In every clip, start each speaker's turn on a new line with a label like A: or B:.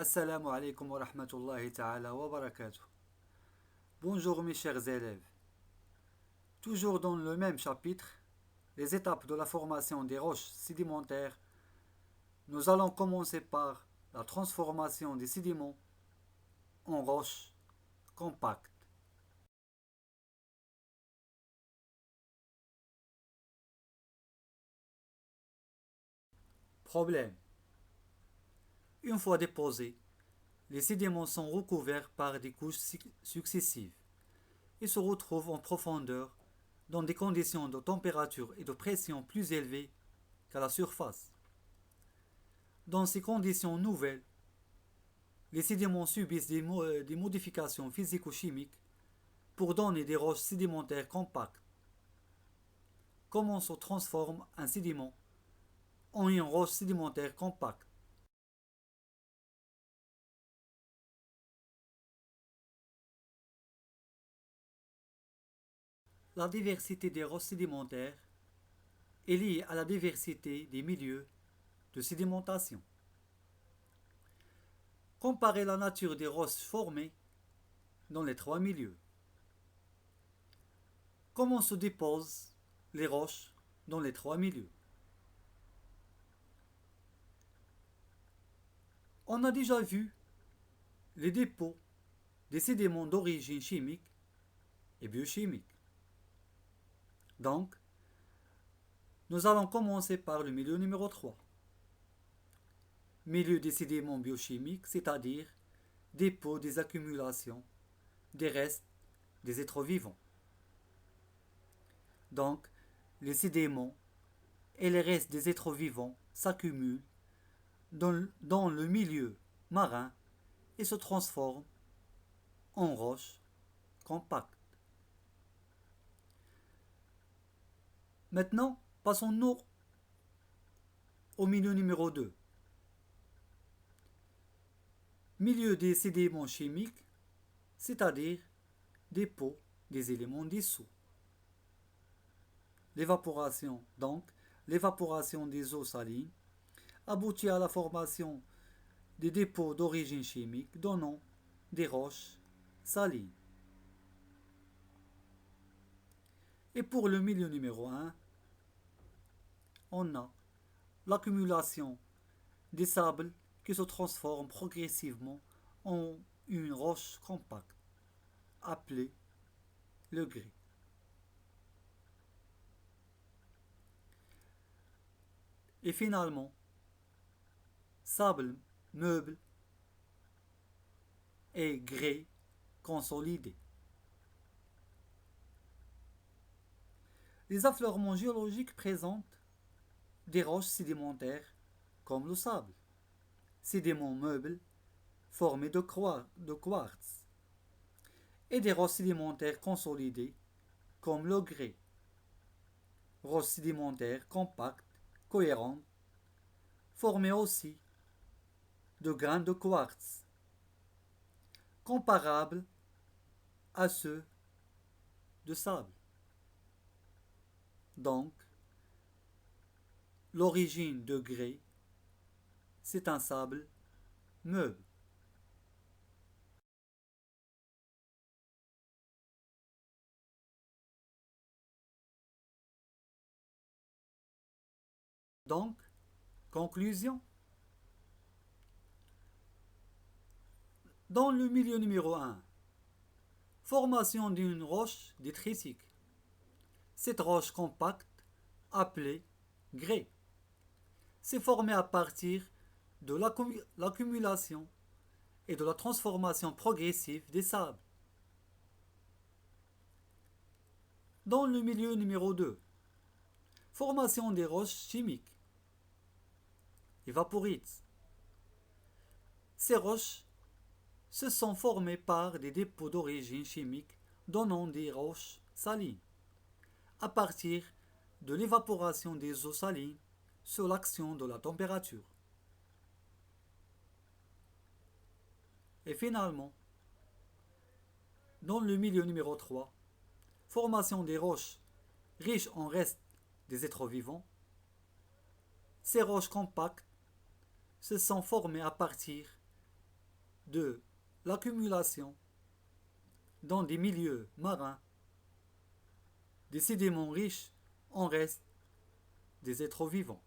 A: Assalamu alaikum wa rahmatullahi ta'ala wa barakatuh. Bonjour mes chers élèves. Toujours dans le même chapitre, les étapes de la formation des roches sédimentaires, nous allons commencer par la transformation des sédiments en roches compactes. Problème. Une fois déposés, les sédiments sont recouverts par des couches successives et se retrouvent en profondeur dans des conditions de température et de pression plus élevées qu'à la surface. Dans ces conditions nouvelles, les sédiments subissent des modifications physico-chimiques pour donner des roches sédimentaires compactes. Comment se transforme un sédiment en une roche sédimentaire compacte? La diversité des roches sédimentaires est liée à la diversité des milieux de sédimentation. Comparez la nature des roches formées dans les trois milieux. Comment se déposent les roches dans les trois milieux? On a déjà vu les dépôts des sédiments d'origine chimique et biochimique. Donc, nous allons commencer par le milieu numéro 3. Milieu des sédiments biochimiques, c'est-à-dire dépôt des accumulations des restes des êtres vivants. Donc, les sédiments et les restes des êtres vivants s'accumulent dans le milieu marin et se transforment en roches compactes. Maintenant, passons-nous au milieu numéro 2. Milieu des sédiments chimiques, c'est-à-dire dépôt des éléments dissous. L'évaporation des eaux salines aboutit à la formation des dépôts d'origine chimique donnant des roches salines. Et pour le milieu numéro 1, on a l'accumulation des sables qui se transforment progressivement en une roche compacte, appelée le grès. Et finalement, sable, meuble et grès consolidé. Les affleurements géologiques présentent des roches sédimentaires comme le sable, sédiments meubles formés de quartz, et des roches sédimentaires consolidées comme le grès, roches sédimentaires compactes, cohérentes, formées aussi de grains de quartz, comparables à ceux de sable. Donc, l'origine de grès, c'est un sable meuble. Donc, conclusion. Dans le milieu numéro 1, formation d'une roche détricique. Cette roche compacte, appelée grès, s'est formée à partir de l'accumulation et de la transformation progressive des sables. Dans le milieu numéro 2, formation des roches chimiques, évaporites. Ces roches se sont formées par des dépôts d'origine chimique donnant des roches salines, à partir de l'évaporation des eaux salines sous l'action de la température. Et finalement, dans le milieu numéro 3, formation des roches riches en restes des êtres vivants. Ces roches compactes se sont formées à partir de l'accumulation dans des milieux marins des sédiments riches en restes des êtres vivants.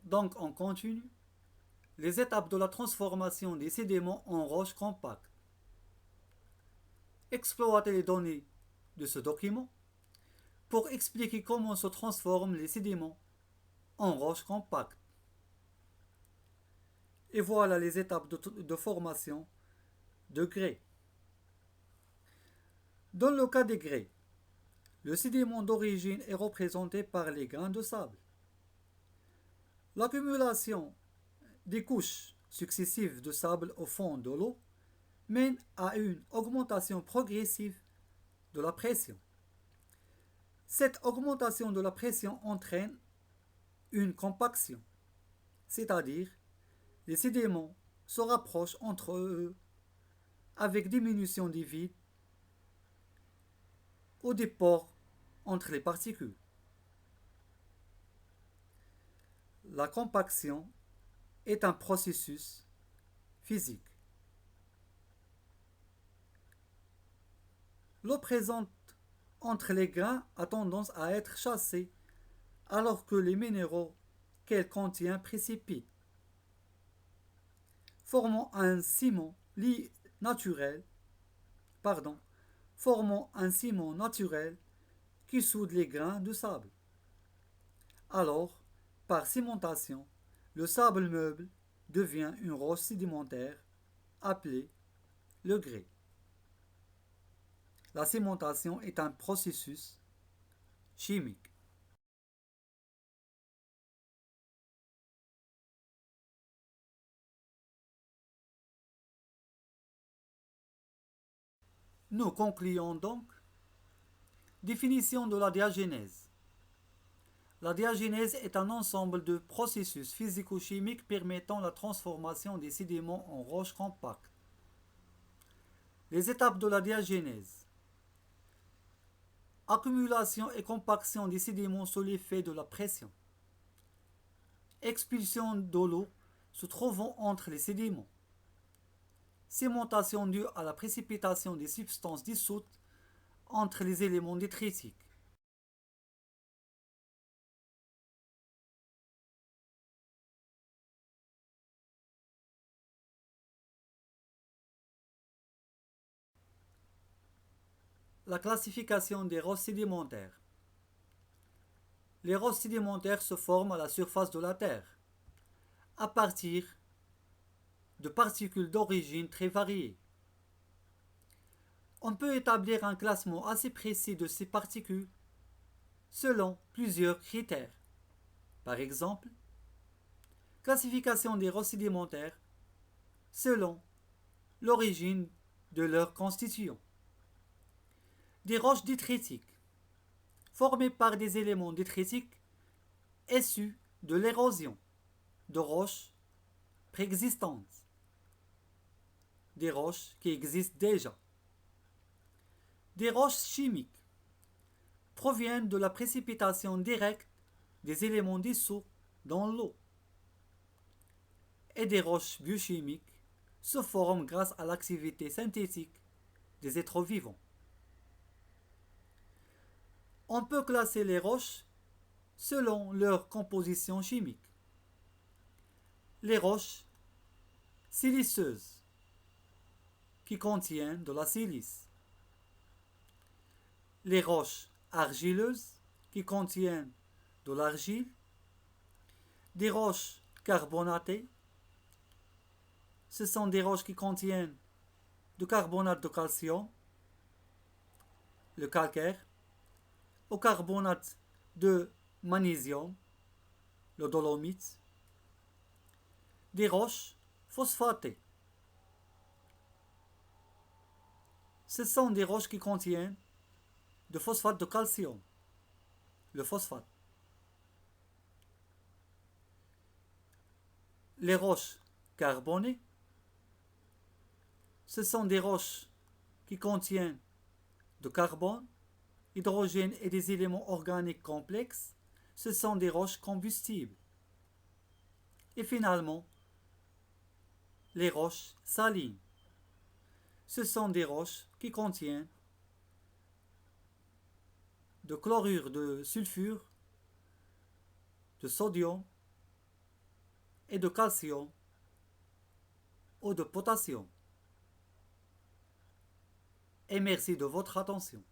A: Donc on continue. Les étapes de la transformation des sédiments en roches compactes. Exploiter les données de ce document pour expliquer comment se transforment les sédiments en roches compactes. Et voilà les étapes de formation de grès. Dans le cas des grès, le sédiment d'origine est représenté par les grains de sable. L'accumulation des couches successives de sable au fond de l'eau mène à une augmentation progressive de la pression. Cette augmentation de la pression entraîne une compaction, c'est-à-dire les sédiments se rapprochent entre eux avec diminution des vides ou des pores entre les particules. La compaction est un processus physique. L'eau présente entre les grains a tendance à être chassée alors que les minéraux qu'elle contient précipitent, formant un ciment naturel, formant un ciment naturel qui soude les grains de sable. Alors, par cimentation, le sable meuble devient une roche sédimentaire appelée le grès. La cimentation est un processus chimique. Nous concluons donc. Définition de la diagénèse. La diagénèse est un ensemble de processus physico-chimiques permettant la transformation des sédiments en roches compactes. Les étapes de la diagénèse. Accumulation et compaction des sédiments sous l'effet de la pression. Expulsion de l'eau se trouvant entre les sédiments. Cimentation due à la précipitation des substances dissoutes entre les éléments détritiques. La classification des roches sédimentaires. Les roches sédimentaires se forment à la surface de la Terre, à partir de particules d'origine très variées. On peut établir un classement assez précis de ces particules selon plusieurs critères. Par exemple, classification des roches sédimentaires selon l'origine de leur constituant. Des roches détritiques, formées par des éléments détritiques issus de l'érosion de roches préexistantes, des roches qui existent déjà. Des roches chimiques proviennent de la précipitation directe des éléments dissous dans l'eau. Et des roches biochimiques se forment grâce à l'activité synthétique des êtres vivants. On peut classer les roches selon leur composition chimique. Les roches siliceuses qui contiennent de la silice. Les roches argileuses qui contiennent de l'argile. Des roches carbonatées. Ce sont des roches qui contiennent du carbonate de calcium, le calcaire, au carbonate de magnésium, le dolomite. Des roches phosphatées. Ce sont des roches qui contiennent de phosphate de calcium, le phosphate. Les roches carbonées, ce sont des roches qui contiennent de carbone hydrogène et des éléments organiques complexes, ce sont des roches combustibles. Et finalement, les roches salines. Ce sont des roches qui contiennent de chlorure de sulfure, de sodium et de calcium ou de potassium. Et merci de votre attention.